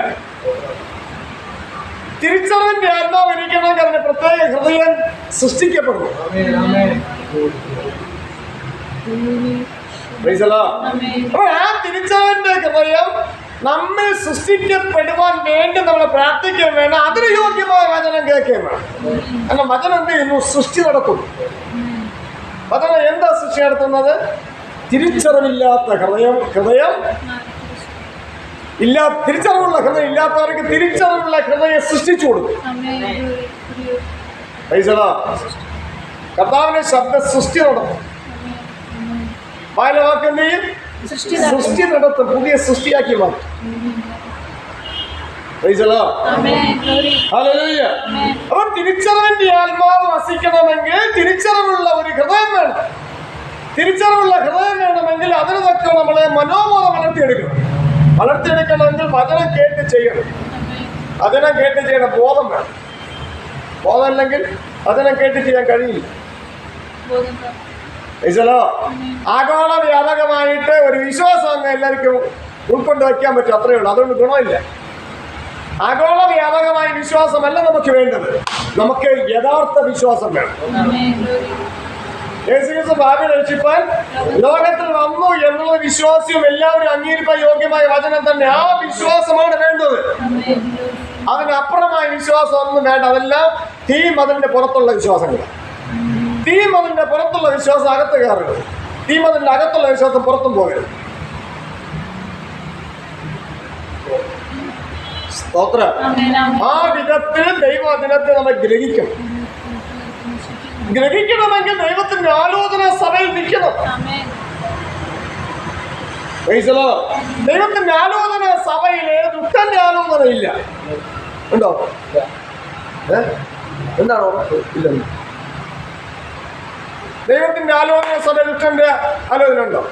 തിരിച്ചറിവിന്റെ ആത്മാവ് ഇരിക്കണമെങ്കിൽ അതിന്റെ പ്രത്യേക ഹൃദയം സൃഷ്ടിക്കപ്പെടുന്നു. അപ്പൊ ആ തിരിച്ചറിവിന്റെ ഹൃദയം നമ്മിൽ സൃഷ്ടിക്കപ്പെടുവാൻ വേണ്ടി നമ്മൾ പ്രാർത്ഥിക്കുകയും വേണം. അതിന് യോഗ്യമായ വചനം കേൾക്കുകയും വേണം. കാരണം വചനം എന്ത് ചെയ്യുന്നു? സൃഷ്ടി നടത്തുന്നു. വചനം എന്താ സൃഷ്ടി നടത്തുന്നത്? തിരിച്ചറിവില്ലാത്ത ഹൃദയം തിരിച്ചറിവുള്ള ഹൃദയം ഇല്ലാത്തവർക്ക് തിരിച്ചറിവുള്ള ഹൃദയം സൃഷ്ടിച്ചു കൊടുക്കും. കർത്താവിന്റെ ശബ്ദ സൃഷ്ടി നടത്തും. വായിലെ വാക്കെന്ത് ചെയ്യും? സൃഷ്ടി നടത്തും. പുതിയ സൃഷ്ടിയാക്കി മാറ്റും. അപ്പൊ തിരിച്ചറിവിന്റെ ആത്മാവ് വസിക്കണമെങ്കിൽ തിരിച്ചറിവുള്ള ഒരു ഹൃദയം വേണം. തിരിച്ചറിവുള്ള ഹൃദയം വേണമെങ്കിൽ അതിന് തക്ക നമ്മളെ മനോബോധം വളർത്തിയെടുക്കണമെങ്കിൽ വചനം കേട്ട് ചെയ്യണം. വചനം കേട്ട് ചെയ്യണം. ബോധം വേണം. ബോധമില്ലെങ്കിൽ വചനം കേട്ട് ചെയ്യാൻ കഴിയില്ല. ആഗോള വ്യാപകമായിട്ട് ഒരു വിശ്വാസം അങ്ങ് എല്ലാവർക്കും ഉൾക്കൊണ്ട് വയ്ക്കാൻ പറ്റും. അത്രയേ ഉള്ളൂ. അതുകൊണ്ട് ഗുണമില്ല. ആഗോള വ്യാപകമായ വിശ്വാസമല്ല നമുക്ക് വേണ്ടത്. നമുക്ക് യഥാർത്ഥ വിശ്വാസം വേണം. യേശുക്രിസ്തു ഭാവിയെ രക്ഷിപ്പാൻ ലോകത്തിൽ വന്നു എന്നുള്ള വിശ്വാസവും എല്ലാവരും അംഗീകരിക്കാൻ യോഗ്യമായ വചനം തന്നെ. ആ വിശ്വാസമാണ് വേണ്ടത്. അതിനപ്പുറമായ വിശ്വാസം ഒന്നും വേണ്ട. അതെല്ലാം അതിന്റെ പുറത്തുള്ള വിശ്വാസങ്ങളാണ്. അതിന്റെ പുറത്തുള്ള വിശ്വാസം അകത്ത് കയറരുത്. അതിന്റെ അകത്തുള്ള വിശ്വാസം പുറത്തും പോകരുത്. സ്തോത്രം. ആ വിധത്തിൽ ദൈവവചനത്തെ നമ്മൾ ഗ്രഹിക്കണമെങ്കിൽ ദൈവത്തിന്റെ ആലോചന സഭയിൽ നിൽക്കണം. ദൈവത്തിന്റെ ആലോചന സഭയിൽ ആലോചനയില്ല. ഉണ്ടോ? എന്താണ് ഉറപ്പ്? ഇല്ലെന്ന്. ദൈവത്തിന്റെ ആലോചന സ്വന്തം ദുഷ്ടന്റെ ആലോചന ഉണ്ടോ?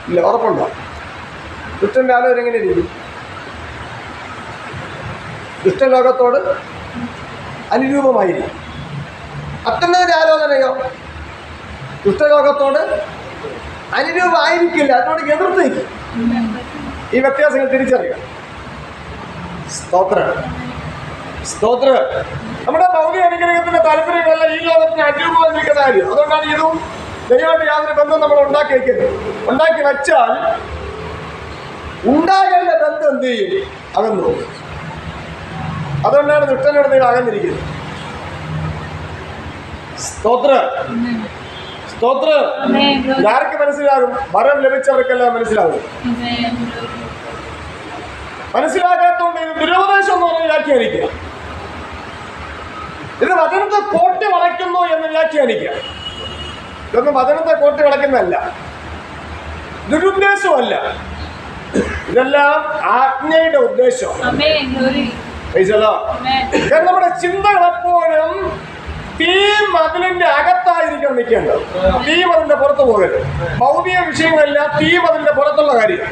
ഇല്ല. ഉറപ്പുണ്ടോ? ദുഷ്ടന്റെ ആലോചന എങ്ങനെ ഇരിക്കും? ദുഷ്ടലോകത്തോട് അനുരൂപമായിരിക്കും. അത്തന്നെ ആലോചനയോ ദുഷ്ടലോകത്തോട് അനുരൂപമായിരിക്കില്ല, അതിനോട് എതിർത്തേക്കും. ഈ വ്യത്യാസങ്ങൾ തിരിച്ചറിയാം. സ്തോത്രം. നമ്മുടെ ഭൗതിക അനുഗ്രഹത്തിന്റെ താല്പര്യങ്ങളല്ല ഈ ലോകത്തിന് അനുരൂപമായിരിക്കുന്ന കാര്യം. അതുകൊണ്ടാണ് ഇതും ദൈവമായിട്ട് യാതൊരു ബന്ധം നമ്മൾ ഉണ്ടാക്കി വയ്ക്കുന്നത്. ഉണ്ടാക്കി വച്ചാൽ ഉണ്ടാകേണ്ട ബന്ധം എന്ത് ചെയ്യും? അകന്നു പോകും. അതുകൊണ്ടാണ് ദുഷ്ടനോട് നിങ്ങൾ അകന്നിരിക്കുന്നത്. സ്തോത്രം. ആർക്ക് മനസ്സിലാകും? വരം ലഭിച്ചവർക്കെല്ലാം മനസ്സിലാകും. മനസ്സിലാക്കാത്തതുകൊണ്ട് ഇത് ദുരുപദേശം എന്ന് പറഞ്ഞ് വ്യാഖ്യാനിക്കുക. ഇത് വചനത്തെ കോട്ടി വളയ്ക്കുന്നു എന്ന് വ്യാഖ്യാനിക്കുക. ഇതൊന്നും വചനത്തെ കോട്ടി വളയ്ക്കുന്നതല്ല, ദുരുദ്ദേശമല്ല. ഇതെല്ലാം ആജ്ഞയുടെ ഉദ്ദേശം. കാരണം നമ്മുടെ ചിന്തകൾ എപ്പോഴും തീ മതിലിന്റെ അകത്തായിരിക്കണം നിൽക്കേണ്ടത്. തീ മതിലിന്റെ പുറത്ത് പോകരുത്. ഭൗതിക വിഷയങ്ങളെല്ലാം തീ മതിലിന്റെ പുറത്തുള്ള കാര്യം.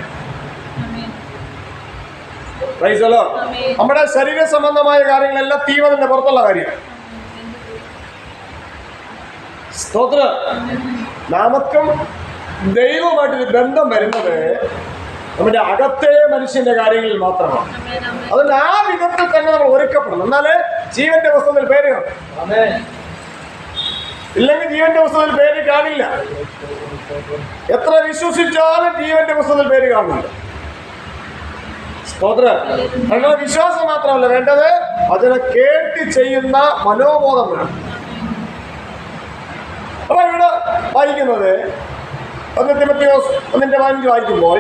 നമ്മുടെ ശരീര സംബന്ധമായ കാര്യങ്ങളെല്ലാം തീ മതിലിന്റെ പുറത്തുള്ള കാര്യം. സ്തോത്രം. നമുക്കും ദൈവവുമായിട്ടൊരു ബന്ധം വരുന്നത് നമ്മുടെ അകത്തെ മനുഷ്യന്റെ കാര്യങ്ങളിൽ മാത്രമാണ്. അതുകൊണ്ട് ആ വിധത്തിൽ തന്നെ നമ്മൾ ഒരുക്കപ്പെടണം. എന്നാലേ ജീവന്റെ പുസ്തകത്തിൽ പേര് കാണും. ഇല്ലെങ്കിൽ ജീവന്റെ പുസ്തകത്തിൽ പേര് കാണില്ല. എത്ര വിശ്വസിച്ചാലും ജീവന്റെ പുസ്തകത്തിൽ പേര് കാണില്ല. സ്തോത്രം. നമ്മുടെ വിശ്വാസം മാത്രമല്ല വേണ്ടത്, അതിനെ കേട്ട് ചെയ്യുന്ന മനോബോധം വേണം. അപ്പൊ ഇവിടെ വായിക്കുന്നത് 1 തിമോഥെയോസ് 1:15 വായിക്കുമ്പോൾ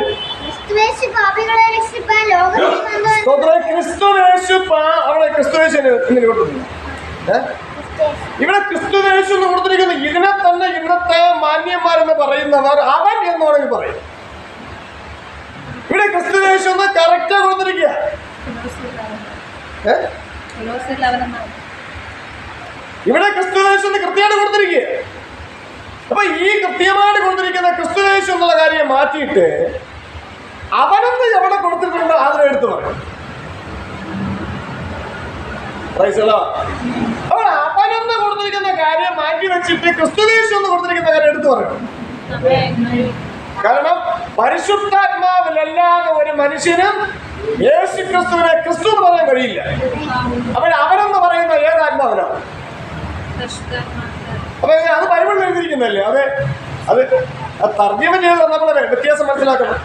ക്രിസ്തുയേശു അവിടെ ക്രിസ്തുയേശു ഇവിടെ ക്രിസ്തുയേശു എന്ന് കൊടുത്തിരിക്കുന്നു. ഇതിനെ തന്നെ ഇന്നത്തെ മാന്യന്മാരെന്ന് പറയുന്നവർ അവൻ എന്ന് വേണമെങ്കിൽ പറയും. ഇവിടെ ക്രിസ്തുയേശു എന്ന് കറക്റ്റാ കൊടുത്തിരിക്കുക. ഇവിടെ ക്രിസ്തുയേശു എന്ന് കൃത്യമായിട്ട് കൊടുത്തിരിക്കുക. അപ്പൊ ഈ കൃത്യമായിട്ട് കൊടുത്തിരിക്കുന്ന ക്രിസ്തുയേശു എന്നുള്ള കാര്യം മാറ്റിയിട്ട് അവനെന്ന് എവിടെ കൊടുത്തിട്ടുണ്ട് അതിനെടുത്ത് പറയും. അപ്പോൾ അവനെന്ന് കൊടുത്തിരിക്കുന്ന കാര്യം മാറ്റി വെച്ചിട്ട് ക്രിസ്തുയേശു എന്ന് കൊടുത്തിരിക്കുന്ന കാര്യം എടുത്തു പറയണം. കാരണം പരിശുദ്ധാത്മാവിലല്ലാതെ ഒരു മനുഷ്യനും യേശു ക്രിസ്തുവിനെ ക്രിസ്തു എന്ന് പറയാൻ കഴിയില്ല. അപ്പോൾ അവനെന്ന് പറയുന്ന ഏത് ആത്മാവിനാണ്? അപ്പൊ അത് ബൈബിളിൽ എഴുതിയിരിക്കുന്നല്ലേ. അത് തർജ്ജമ ചെയ്ത് നമ്മളെ വ്യത്യാസം മനസ്സിലാക്കണം.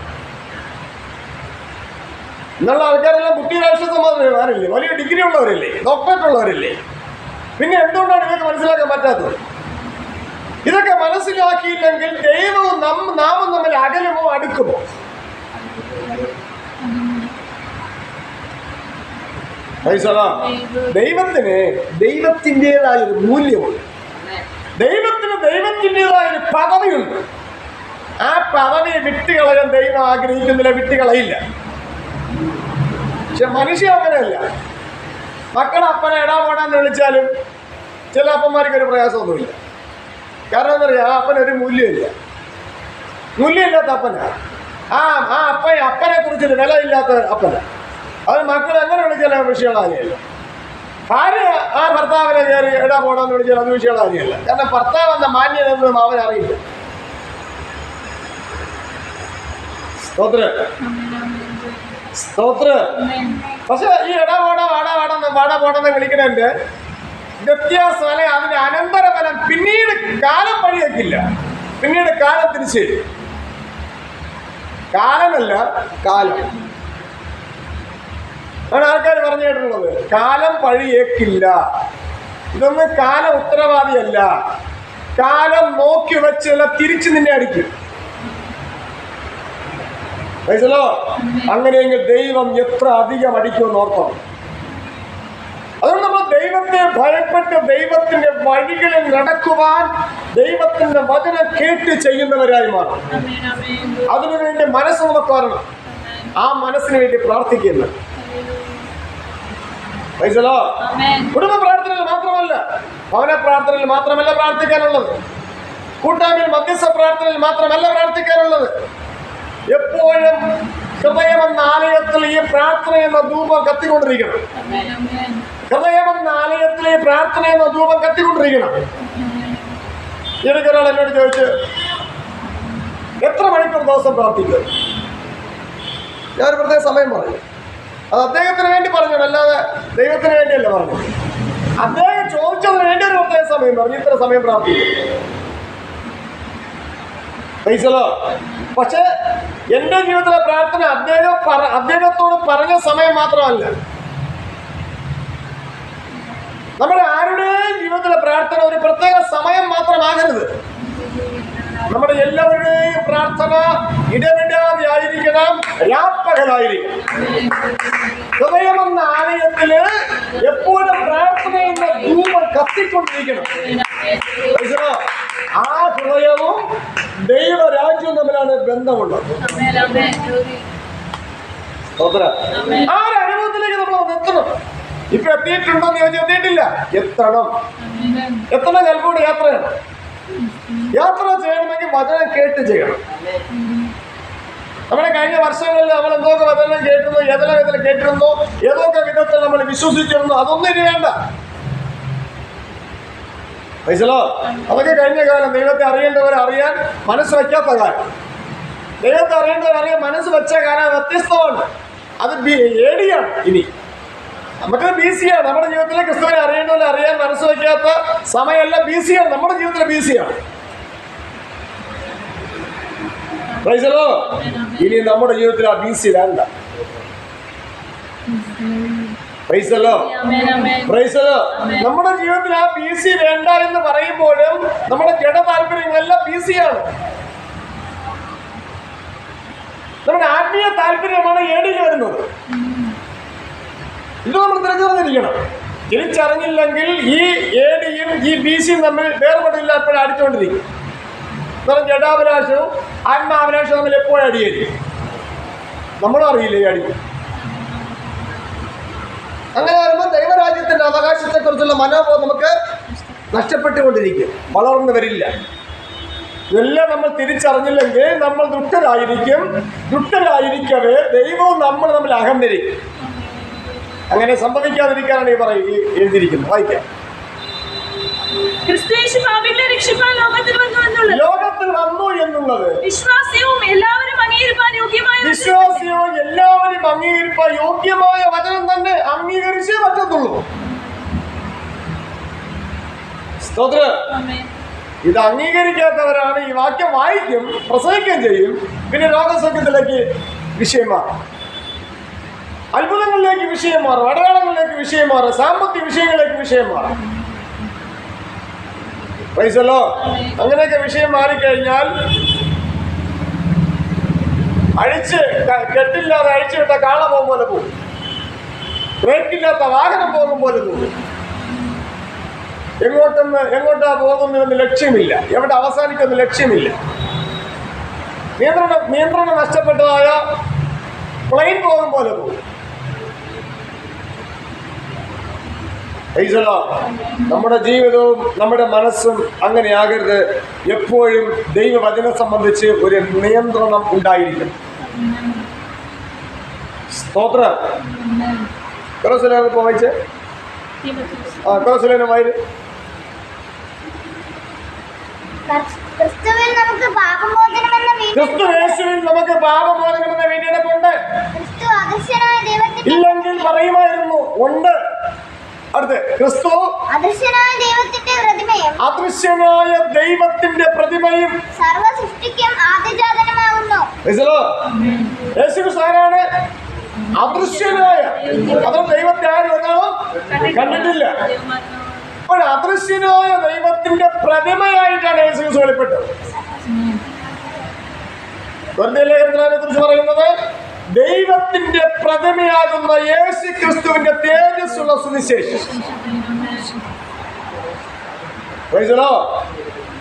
എന്നുള്ള ആൾക്കാരെല്ലാം ബുദ്ധി രാഷ്ട്രീയമാരില്ലേ, വലിയ ഡിഗ്രി ഉള്ളവരല്ലേ, ഡോക്ടറേറ്റ് ഉള്ളവരല്ലേ. പിന്നെ എന്തുകൊണ്ടാണ് ഇതൊക്കെ മനസ്സിലാക്കാൻ പറ്റാത്തത്? ഇതൊക്കെ മനസ്സിലാക്കിയില്ലെങ്കിൽ ദൈവവും നാമും തമ്മിൽ അകലുമോ അടുക്കുമോ? ദൈവത്തിൻ്റെതായൊരു മൂല്യമുണ്ട്. ദൈവത്തിൻ്റെതായൊരു പദവിയുണ്ട്. ആ പദവിയെ വിട്ടുകളയാൻ ദൈവം ആഗ്രഹിക്കുന്നില്ല, വിട്ടുകളയില്ല. പക്ഷെ മനുഷ്യ അങ്ങനെയല്ല. മക്കളെ അപ്പനെ ഇടാപോടാന്ന് വിളിച്ചാലും ചില അപ്പന്മാർക്ക് ഒരു പ്രയാസമൊന്നുമില്ല. കാരണം എന്താ പറയുക, ആ അപ്പനൊരു മൂല്യമില്ലാത്ത അപ്പനാ. അപ്പനെ കുറിച്ചൊരു വിലയില്ലാത്ത അപ്പന. അത് മക്കൾ എങ്ങനെ വിളിച്ചാലും വിഷയമുള്ള ഭാര്യ ആ ഭർത്താവിനെ കയറി ഇടാപോടാന്ന് വിളിച്ചാൽ അത് വിഷയമുള്ള കാര്യമല്ല. കാരണം ഭർത്താവ് എന്ന മാന്യതൊന്നും അവനറിയില്ല. സ്തോത്രം. പക്ഷെ ഈ വാടാപോടെന്ന് വിളിക്കണതിന്റെ വ്യത്യാസം അല്ലെങ്കിൽ അതിന്റെ അനന്തരഫലം പിന്നീട് കാലം പഴിയേക്കില്ല. പിന്നീട് കാലം തിരിച്ച് കാലമല്ല കാലം ആണ് ആൾക്കാർ പറഞ്ഞു കേട്ടിട്ടുള്ളത്. കാലം പഴിയേക്കില്ല. ഇതൊന്നും കാലം ഉത്തരവാദിയല്ല. കാലം നോക്കി വെച്ചല്ല തിരിച്ചു നിന്നെ അടിക്കും. അങ്ങനെയെങ്കിൽ ദൈവം എത്ര അധികം അടിക്കുമെന്ന് ഓർക്കണം. അതുകൊണ്ട് നമ്മൾ ദൈവത്തെ ഭയപ്പെട്ട് ദൈവത്തിന്റെ വഴികളിൽ നടക്കുവാൻ ദൈവത്തിന്റെ വചനം കേട്ട് ചെയ്യുന്നവരായി മാറും. അതിനുവേണ്ടി മനസ്സ് നമുക്ക് വരണം. ആ മനസ്സിന് വേണ്ടി പ്രാർത്ഥിക്കുന്നു. മനസ്സിലോ? കുടുംബ പ്രാർത്ഥനയിൽ മാത്രമല്ല, ഭവന പ്രാർത്ഥനയിൽ മാത്രമല്ല പ്രാർത്ഥിക്കാനുള്ളത്, കൂട്ടായ്മയിൽ മധ്യസ്ഥ പ്രാർത്ഥനയിൽ മാത്രമല്ല പ്രാർത്ഥിക്കാനുള്ളത്. എപ്പോഴും ഹൃദയമെന്ന ആലയത്തിൽ ഈ പ്രാർത്ഥന എന്ന ധൂപം കത്തിക്കൊണ്ടിരിക്കണം. ഹൃദയമെന്ന ആലയത്തിൽ ഈ പ്രാർത്ഥന എന്ന ധൂപം കത്തിക്കൊണ്ടിരിക്കണം. എനിക്കൊരാൾ എന്നോട് ചോദിച്ചു, എത്ര മണിക്കൂർ ദിവസം പ്രാർത്ഥിക്കും? ഞാൻ പ്രത്യേക സമയം പറഞ്ഞു. അത് അദ്ദേഹത്തിന് വേണ്ടി പറഞ്ഞത്, അല്ലാതെ ദൈവത്തിന് വേണ്ടിയല്ല പറഞ്ഞത്. അദ്ദേഹം ചോദിച്ചതിന് വേണ്ടി ഒരു പ്രത്യേക സമയം പറഞ്ഞു, ഇത്ര സമയം പ്രാർത്ഥിക്കും. പക്ഷെ എൻ്റെ ജീവിതത്തിലെ പ്രാർത്ഥന അദ്ദേഹത്തോട് പറഞ്ഞ സമയം മാത്രമല്ല, നമ്മുടെ ആരുടെയും ജീവിതത്തിലെ പ്രാർത്ഥന ഒരു പ്രത്യേക സമയം മാത്രമാകരുത്. നമ്മുടെ എല്ലാവരുടെയും പ്രാർത്ഥന ഇടവിടാതെ ആയിരിക്കണം, രാപ്പകലായിരിക്കണം. ഹൃദയമെന്ന ആലയത്തില് എപ്പോഴും പ്രാർത്ഥന എന്ന ധൂപം കത്തിക്കൊണ്ടിരിക്കണം. ആ ഹൃദയവും ദൈവരാജ്യവും തമ്മിലാണ് ബന്ധമുള്ളത്. ആ ഒരു അനുഭവത്തിലേക്ക് നമ്മൾ എത്തണം. ഇപ്പൊ എത്തിയിട്ടുണ്ടോ എന്ന് ചോദിച്ചാൽ എത്തിയിട്ടില്ല. എത്തണം ചിലപ്പോൾ യാത്രയാണ്. യാത്ര ചെയ്യണമെങ്കിൽ വചനം കേട്ട് ചെയ്യണം. നമ്മുടെ കഴിഞ്ഞ വർഷങ്ങളിൽ നമ്മൾ എന്തൊക്കെ വചനം കേട്ടിരുന്നു, ഏതെല്ലാം വിധത്തിൽ കേട്ടിരുന്നു, ഏതൊക്കെ വിധത്തിൽ നമ്മൾ വിശ്വസിച്ചിരുന്നു, അതൊന്നും ഇനി വേണ്ട. അതൊക്കെ കഴിഞ്ഞ കാലം. ദൈവത്തെ അറിയേണ്ടവരെ അറിയാൻ മനസ്സ് വയ്ക്കാത്ത കാലം. ദൈവത്തെ അറിയേണ്ടവരറിയാൻ മനസ്സ് വെച്ച കാലം വ്യത്യസ്തമാണ്. അത് ഏടിയാണ്. ഇനി മറ്റൊരു BC-യാണ്. നമ്മുടെ ജീവിതത്തിലെ ക്രിസ്തുവിനെ അറിയേണ്ടവരെ അറിയാൻ മനസ്സ് വയ്ക്കാത്ത സമയമല്ല, BC-യാണ്. നമ്മുടെ ജീവിതത്തിലെ BC-യാണ്. ഇനി നമ്മുടെ ജീവിതത്തിൽ ആ BC വേണ്ട. നമ്മുടെ ജീവിതത്തിൽ ആ BC വേണ്ട എന്ന് പറയുമ്പോഴും നമ്മുടെ ജഡ താല്പര്യങ്ങളെല്ലാം BC-യാണ്. നമ്മുടെ ആത്മീയ താല്പര്യമാണ് ഏടിയിൽ വരുന്നത്. ഇത് നമ്മൾ തിരിച്ചറിഞ്ഞിരിക്കണം. തിരിച്ചറിഞ്ഞില്ലെങ്കിൽ ഈ ഏടിയും ഈ BC-യും തമ്മിൽ വേർപെടില്ല, എപ്പോഴും അടിച്ചുകൊണ്ടിരിക്കും. കാരണം ജഡാഭിലാഷവും ആത്മാഭിലാഷവും തമ്മിൽ എപ്പോഴും അടിയായിരിക്കും. നമ്മളും അറിയില്ല ഈ അടി. അങ്ങനെ വരുമ്പോൾ ദൈവരാജ്യത്തിന്റെ അവകാശത്തെക്കുറിച്ചുള്ള മനോബോധം നമുക്ക് നഷ്ടപ്പെട്ടുകൊണ്ടിരിക്കും, വളർന്നു വരില്ല. ഇതെല്ലാം നമ്മൾ തിരിച്ചറിഞ്ഞില്ലെങ്കിൽ നമ്മൾ ദുഷ്ടരായിരിക്കവേ ദൈവവും നമ്മൾ തമ്മിൽ അകന്നിരിക്കും. അങ്ങനെ സംഭവിക്കാതിരിക്കാനാണ് ഈ എഴുതിയിരിക്കുന്നത്. വായിക്കാം. ലോകത്തിൽ വന്നു എന്നുള്ളത് വിശ്വാസിയും എല്ലാവരും അംഗീകരിപ്പാൻ യോഗ്യമായ വചനം തന്നെ അംഗീകരിച്ചേ പറ്റത്തുള്ളൂ. സ്തോത്രം. ഇത് അംഗീകരിക്കാത്തവരാണ് ഈ വാക്യം വായിക്കും, പ്രസംഗിക്കുകയും ചെയ്യും, പിന്നെ രോഗസൗഖ്യത്തിലേക്ക് വിഷയം മാറും, അത്ഭുതങ്ങളിലേക്ക് വിഷയം മാറും, അടയാളങ്ങളിലേക്ക് വിഷയം മാറും, സാമ്പത്തിക വിഷയങ്ങളിലേക്ക് വിഷയം മാറും. അങ്ങനെയൊക്കെ വിഷയം മാറിക്കഴിഞ്ഞാൽ കെട്ടില്ലാതെ അഴിച്ചുവിട്ട കാള പോകും പോലെ പോകും, ബ്രേക്കില്ലാത്ത വാഹനം പോകും പോലെ പോകും. എങ്ങോട്ടാ പോകുന്നതെന്ന് ലക്ഷ്യമില്ല, എവിടെ അവസാനിക്കുന്ന ലക്ഷ്യമില്ല. നിയന്ത്രണം നഷ്ടപ്പെട്ടതായ പ്ലെയിൻ പോകും പോലെ പോകും. നമ്മുടെ ജീവിതവും നമ്മുടെ മനസ്സും അങ്ങനെയാകരുത്. എപ്പോഴും ദൈവവചനം സംബന്ധിച്ച് ഒരു നിയന്ത്രണം ഉണ്ടായിരിക്കും. സ്തോത്രം. കൊലോസ്യർക്ക് വായിച്ചേ. കൊലോസ്യനെ വായിര്. ക്രിസ്തു യേശുവിൽ നമുക്ക് പാപമോചനം എന്ന വീണ്ടെടുപ്പുണ്ട്. ഇല്ലെങ്കിൽ പറയുമായിരുന്നു ഉണ്ട്. അടുത്ത് ക്രിസ്തു അദൃശ്യനായ ദൈവത്തിന്റെ പ്രതിമയും സർവ്വ സൃഷ്ടിക്കും ആദ്യജാതനുമാകുന്നു. യേശു ആരാണ്? അദൃശ്യനായ. അതും ദൈവത്തെ ആരും ഒരാളും കണ്ടിട്ടില്ല. അപ്പോൾ അദൃശ്യനായ ദൈവത്തിന്റെ പ്രതിമയായിട്ടാണ് യേശു വെളിപ്പെട്ടത്. ലേഖനത്തിനെ കുറിച്ച് പറയുന്നത് ദൈവത്തിന്റെ പ്രതിമയാകുന്ന യേശു ക്രിസ്തുവിന്റെ തേജസ്സുള്ള സുവിശേഷം.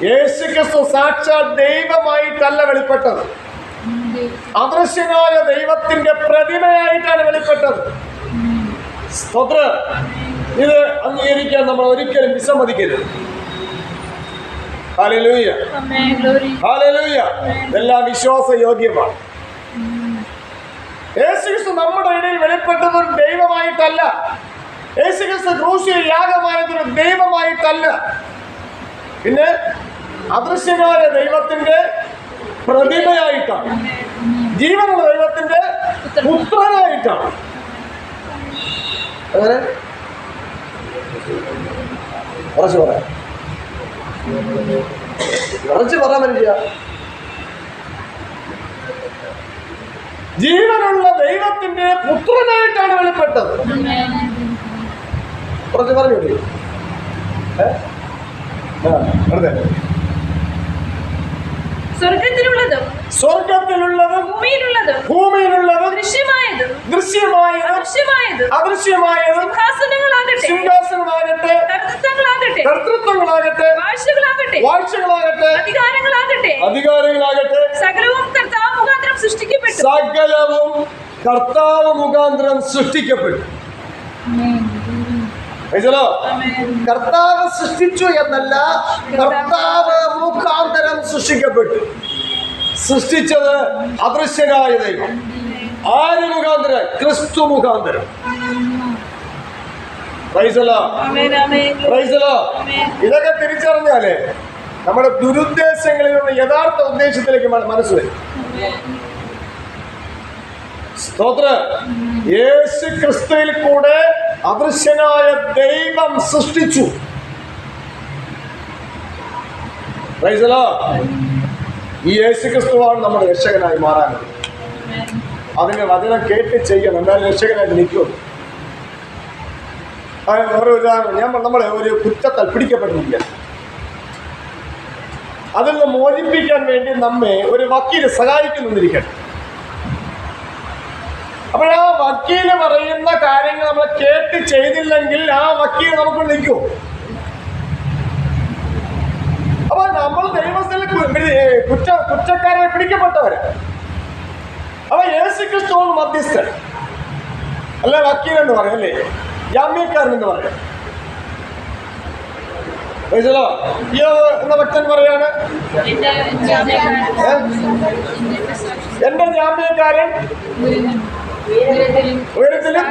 യേശു ക്രിസ്തു സാക്ഷാൽ ദൈവമായിട്ടല്ല വെളിപ്പെട്ടത്, അദൃശ്യനായ ദൈവത്തിന്റെ പ്രതിമയായിട്ടാണ് വെളിപ്പെട്ടത്. സ്തോത്രം. ഇത് അംഗീകരിക്കാൻ നമ്മൾ ഒരിക്കലും വിസമ്മതിക്കരുത്. ഹല്ലേലൂയ, ആമേൻ. ഗ്ലോറി. ഹല്ലേലൂയ. ഇതെല്ലാം വിശ്വാസയോഗ്യമാണ്. യേശുക്രിസ്തു നമ്മുടെ ഇടയിൽ വെളിപ്പെട്ടത് ഒരു ദൈവമായിട്ടല്ല. യേശുക്രിസ്തു ക്രൂശിൽ യാഗമായതൊരു ദൈവമായിട്ടല്ല. പിന്നെ അദൃശ്യമായ ദൈവത്തിന്റെ പ്രതിമയായിട്ടാണ്, ജീവനുള്ള ദൈവത്തിന്റെ പുത്രനായിട്ടാണ്. അങ്ങനെ കുറച്ച് പറയാം, കുറച്ച് പറയാൻ പറ്റില്ല. ജീവനുള്ള ദൈവത്തിന്റെ പുത്രനായിട്ടാണ് വെളിപ്പെട്ടത്. കുറച്ച് പറഞ്ഞു സ്വർഗത്തിലുള്ളതും ഭൂമിയിലുള്ളതും ദൃശ്യമായതും അദൃശ്യമായതും സിംഹാസനമാകട്ടെ, കർത്തൃത്വങ്ങളാകട്ടെ, വാഴ്ചകളാകട്ടെ, അധികാരങ്ങളാകട്ടെ, സകലവും കർത്താവ് മുഖാന്തരം സൃഷ്ടിക്കപ്പെട്ടു. കർത്താവ് സൃഷ്ടിച്ചു എന്നല്ല, കർത്താവ് മുഖാന്തരം സൃഷ്ടിക്കപ്പെട്ടു. സൃഷ്ടിച്ചത് അദൃശ്യനായ ദൈവം. ആര് മുഖാന്തരം? ക്രിസ്തു മുഖാന്തരം. ഇതൊക്കെ തിരിച്ചറിഞ്ഞാലേ നമ്മുടെ ദുരുദ്ദേശങ്ങളിലുള്ള യഥാർത്ഥ ഉദ്ദേശത്തിലേക്ക് മനസ്സ് വരും. സ്തോത്രം. യേശു ക്രിസ്തുവിൽ കൂടെ അദൃശ്യനായ ദൈവം സൃഷ്ടിച്ചു. ഈ യേശു ക്രിസ്തുവാണ് നമ്മുടെ രക്ഷകനായി മാറാനുള്ളത്. അതിന്റെ വചനം കേട്ട് ചെയ്യണം, എന്നാലും രക്ഷകനായിട്ട് നിൽക്കും. ഓരോ ഉദാഹരണം, നമ്മളെ ഒരു കുറ്റത്താൽ പിടിക്കപ്പെട്ടില്ല, അതിൽ നിന്ന് മോചിപ്പിക്കാൻ വേണ്ടി നമ്മെ ഒരു വക്കീല് സഹായിക്കുന്നിരിക്കട്ടെ. അപ്പോൾ ആ വക്കീല് പറയുന്ന കാര്യങ്ങൾ നമ്മൾ കേട്ട് ചെയ്തില്ലെങ്കിൽ ആ വക്കീൽ നമുക്ക് നിൽക്കും. അപ്പൊ നമ്മൾ ദൈവത്തിൽ കുറ്റക്കാരെ പിടിക്കപ്പെട്ടവര്. അപ്പൊ യേശു ക്രിസ്തു മധ്യസ്ഥൻ അല്ല, വക്കീൽ എന്ന് പറയും, അല്ലേ, ജാമ്യക്കാരൻ എന്ന് പറയാം. എന്ന ഭക്തൻ പറയാണ്, എന്റെ ജാമ്യക്കാരൻ ഉയരത്തിലും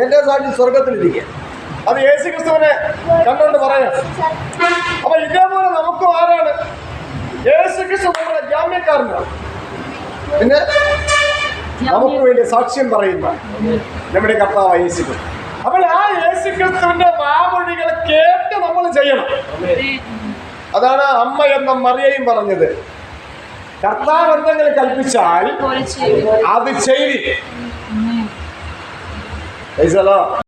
എന്റെ സാക്ഷി സ്വർഗത്തിലിരിക്കുക. അത് യേശു ക്രിസ്തുവിനെ കണ്ടുകൊണ്ട് പറയാം. അപ്പൊ ഇതേപോലെ നമുക്കും ആരാണ്? യേശു ക്രിസ്തു നമ്മുടെ ജാമ്യക്കാരനാണ്. പിന്നെ നമുക്ക് വേണ്ടി സാക്ഷ്യം പറയുന്ന നമ്മുടെ കർത്താവ് യേശു ക്രിസ്തു. അപ്പോൾ ആ യേശു ക്രിസ്തുവിന്റെ വാമൊഴികൾ കേട്ട് നമ്മൾ ചെയ്യണം. അതാണ് അമ്മ എന്ന മറിയയും പറഞ്ഞത്. കർത്താവ് എന്തെങ്കിലും കൽപ്പിച്ചാൽ അത് ചെയ്തി.